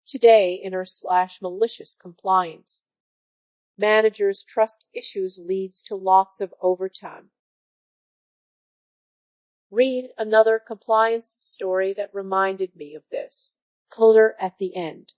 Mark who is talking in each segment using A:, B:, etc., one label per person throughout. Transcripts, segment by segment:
A: Today in r/malicious compliance. Managers' trust issues leads to lots of overtime. Read another compliance story that reminded me of this. Color at the end.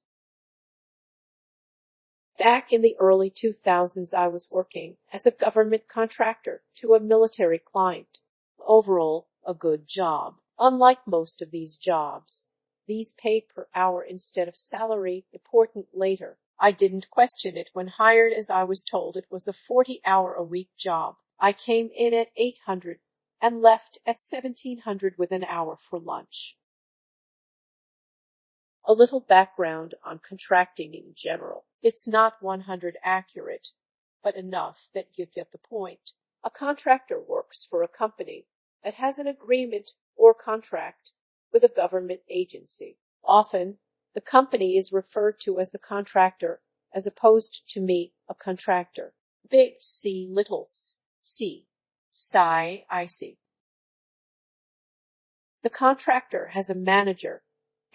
A: Back in the early 2000s, I was working as a government contractor to a military client. Overall, a good job. Unlike most of these jobs, these paid per hour instead of salary. Important later, I didn't question it when hired, as I was told it was a 40-hour-a-week job. I came in at 800 and left at 1700 with an hour for lunch. A little background on contracting in general. It's not 100 accurate, but enough that you get the point. A contractor works for a company that has an agreement or contract with a government agency. Often, the company is referred to as the contractor as opposed to me, a contractor. Big C, little c, psi, icy. The contractor has a manager,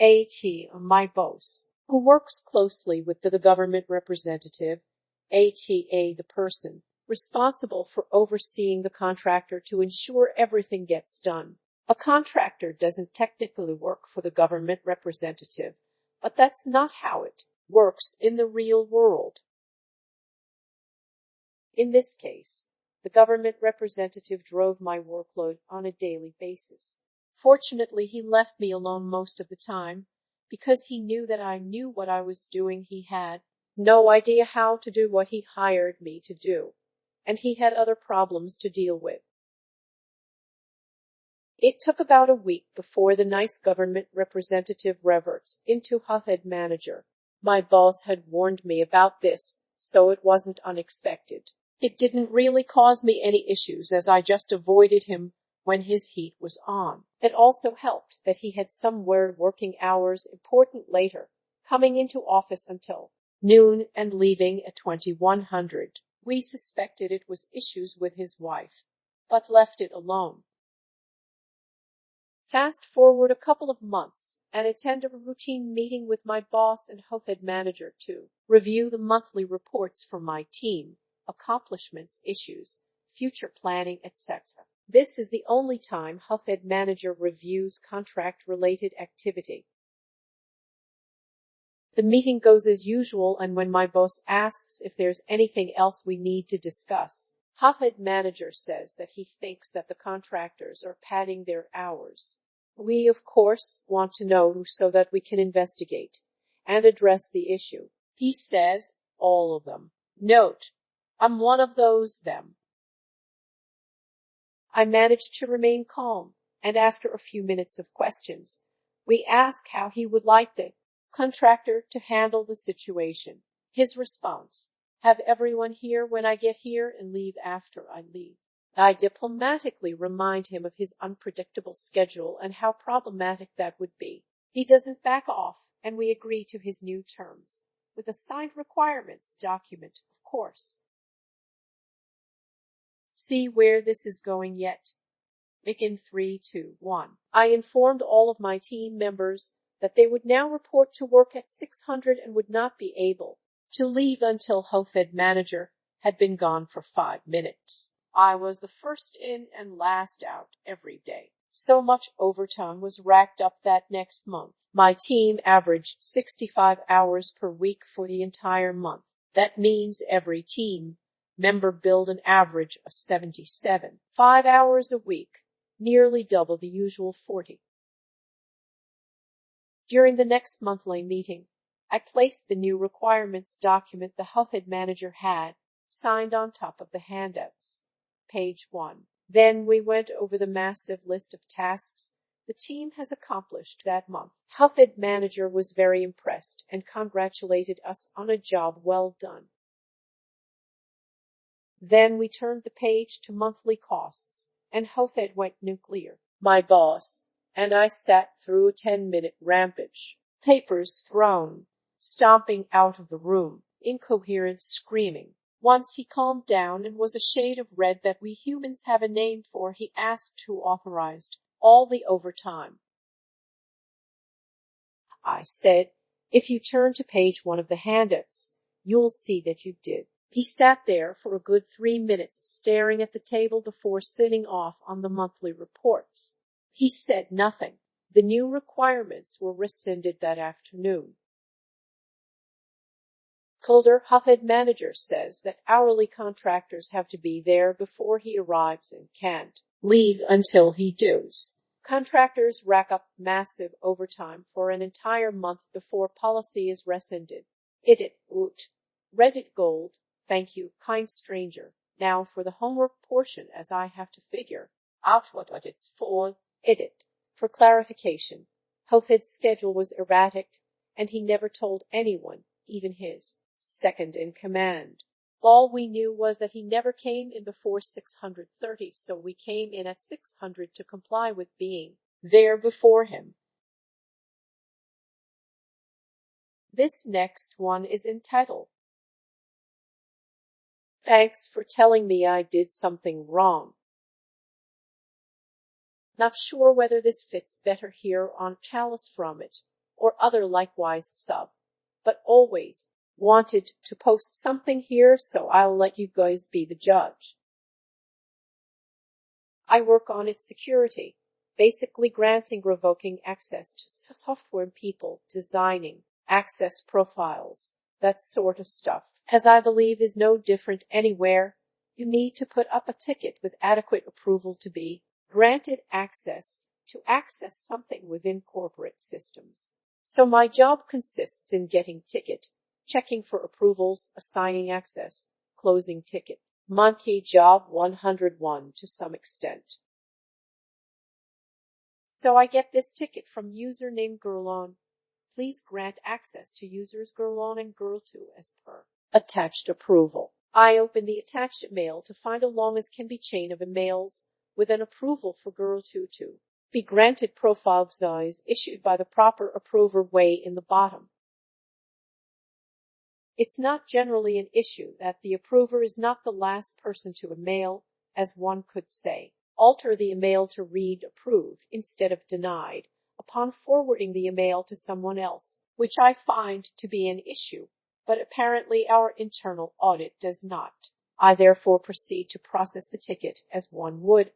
A: my boss, who works closely with the government representative, aka the person responsible for overseeing the contractor to ensure everything gets done. A contractor doesn't technically work for the government representative, but that's not how it works in the real world. In this case, the government representative drove my workload on a daily basis. Fortunately, he left me alone most of the time because he knew that I knew what I was doing. He had no idea how to do what he hired me to do, and he had other problems to deal with. It took about a week before the nice government representative reverts into head manager. My boss had warned me about this, so it wasn't unexpected. It didn't really cause me any issues, as I just avoided him when his heat was on. It also helped that he had some weird working hours. Important later, coming into office until noon and leaving at 2100. We suspected it was issues with his wife, but left it alone. Fast forward a couple of months and attend a routine meeting with my boss and head manager to review the monthly reports for my team, accomplishments, issues, future planning, etc. This is the only time head manager reviews contract-related activity. The meeting goes as usual, and when my boss asks if there's anything else we need to discuss, head manager says that he thinks that the contractors are padding their hours. We, of course, want to know so that we can investigate and address the issue. He says, all of them. Note, I'm one of those them. I managed to remain calm, and after a few minutes of questions, we ask how he would like the contractor to handle the situation. His response, have everyone here when I get here and leave after I leave. I diplomatically remind him of his unpredictable schedule and how problematic that would be. He doesn't back off, and we agree to his new terms, with a signed requirements document, of course. See where this is going yet. Begin 3, 2, 1. I informed all of my team members that they would now report to work at 600 and would not be able to leave until head manager had been gone for 5 minutes. I was the first in and last out every day. So much overtime was racked up that next month. My team averaged 65 hours per week for the entire month. That means every team member billed an average of 77, 5 hours a week, nearly double the usual 40. During the next monthly meeting, I placed the new requirements document the head manager had signed on top of the handouts. Page 1. Then we went over the massive list of tasks the team has accomplished that month. Head manager was very impressed and congratulated us on a job well done. Then we turned the page to monthly costs, and head went nuclear. My boss and I sat through a 10-minute rampage. Papers thrown, stomping out of the room, incoherent screaming. Once he calmed down and was a shade of red that we humans have a name for, he asked who authorized all the overtime. I said If you turn to page 1 of the handouts, you'll see that you did. He sat there for a good 3 minutes staring at the table before signing off on the monthly reports. He said nothing. The new requirements were rescinded that afternoon. Calder, Huffhead manager, says that hourly contractors have to be there before he arrives and can't leave until he does. Contractors rack up massive overtime for an entire month before policy is rescinded. Edit Woot. Reddit Gold. Thank you, kind stranger. Now for the homework portion, as I have to figure out what it's for. Edit. For clarification, Huffhead's schedule was erratic, and he never told anyone, even his second in command. All we knew was that he never came in before 630, so we came in at 600 to comply with being there before him. This next one is entitled, Thanks for telling me I did something wrong. Not sure whether this fits better here on Chalice from it, or other likewise sub, but always wanted to post something here, so I'll let you guys be the judge. I work on its security, basically granting revoking access to software people, designing access profiles, that sort of stuff. As I believe is no different anywhere, you need to put up a ticket with adequate approval to be granted access to access something within corporate systems. So my job consists in getting ticket, checking for approvals, assigning access, closing ticket. Monkey job 101 to some extent. So I get this ticket from user named Girlon. Please grant access to users Girlon and Girl2 as per attached approval. I open the attached mail to find a long as can be chain of emails with an approval for Girl2 to be granted profile size issued by the proper approver way in the bottom. It's not generally an issue that the approver is not the last person to email, as one could say. Alter the email to read approved instead of denied upon forwarding the email to someone else, which I find to be an issue, but apparently our internal audit does not. I therefore proceed to process the ticket as one would.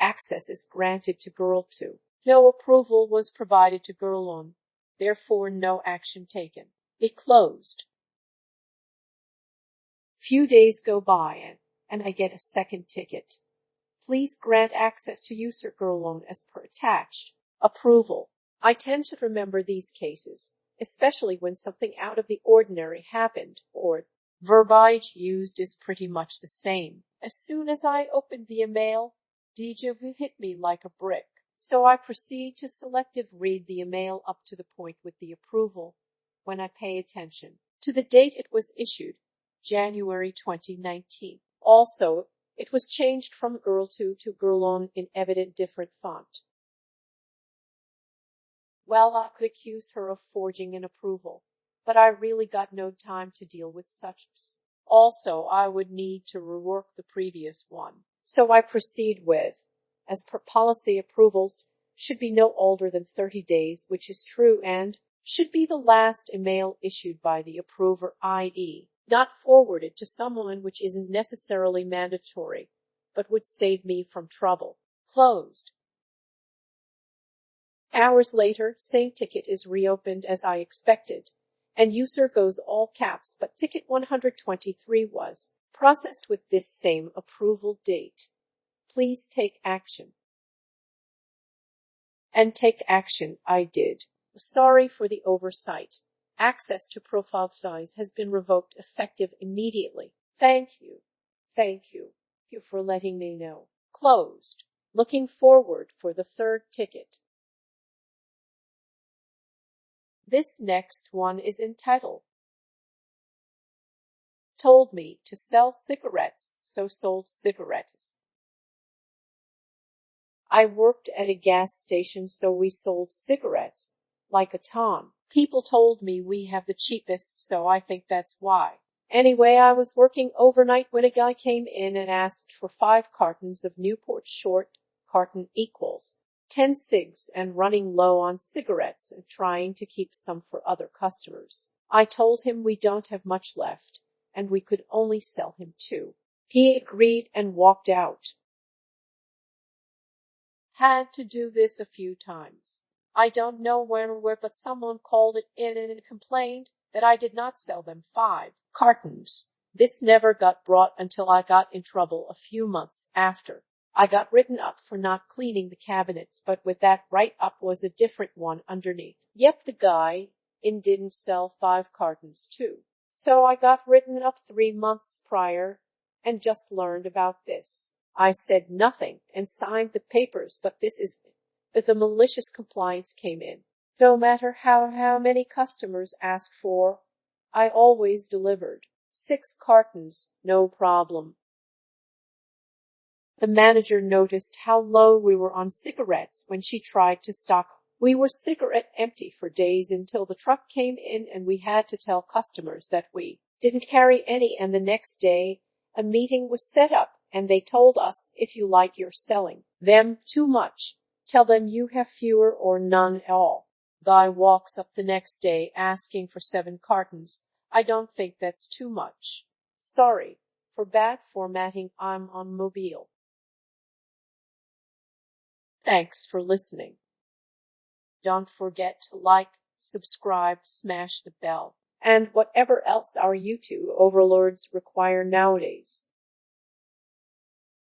A: Access is granted to Girl2. No approval was provided to Girl1, therefore no action taken. It closed. Few days go by and I get a second ticket. Please grant access to user Girl1 as per attached approval. I tend to remember these cases, especially when something out of the ordinary happened, or verbiage used is pretty much the same. As soon as I opened the email, déjà vu hit me like a brick. So I proceed to selective read the email up to the point with the approval, when I pay attention to the date it was issued, January 2019. Also, it was changed from Girl2 to Girl1 in evident different font. Well, I could accuse her of forging an approval, but I really got no time to deal with such. Also, I would need to rework the previous one. So I proceed with, as per policy, approvals should be no older than 30 days, which is true, and should be the last email issued by the approver, i.e., not forwarded to someone, which isn't necessarily mandatory, but would save me from trouble. Closed. Hours later, same ticket is reopened as I expected, and user goes all caps, but ticket 123 was processed with this same approval date. Please take action. And take action I did. Sorry for the oversight. Access to profile size has been revoked effective immediately. Thank you. Thank you. Thank you for letting me know. Closed. Looking forward for the third ticket. This next one is entitled, Told me to sell cigarettes, so sold cigarettes. I worked at a gas station, so we sold cigarettes, like a ton. People told me we have the cheapest, so I think that's why. Anyway, I was working overnight when a guy came in and asked for 5 cartons of Newport Short, carton equals 10 cigs and running low on cigarettes and trying to keep some for other customers. I told him we don't have much left, and we could only sell him 2. He agreed and walked out. Had to do this a few times. I don't know where, but someone called it in and complained that I did not sell them 5 cartons. This never got brought until I got in trouble a few months after. I got written up for not cleaning the cabinets, but with that write-up was a different one underneath. Yep, the guy in didn't sell 5 cartons too. So I got written up 3 months prior and just learned about this. I said nothing and signed the papers, but the malicious compliance came in. No matter how many customers asked for, I always delivered. 6 cartons, no problem. The manager noticed how low we were on cigarettes when she tried to stock. We were cigarette empty for days until the truck came in and we had to tell customers that we didn't carry any, and the next day a meeting was set up and they told us, if you like you're selling them too much, tell them you have fewer or none at all. Guy walks up the next day asking for 7 cartons. I don't think that's too much. Sorry for bad formatting, I'm on mobile. Thanks for listening. Don't forget to like, subscribe, smash the bell, and whatever else our YouTube overlords require nowadays.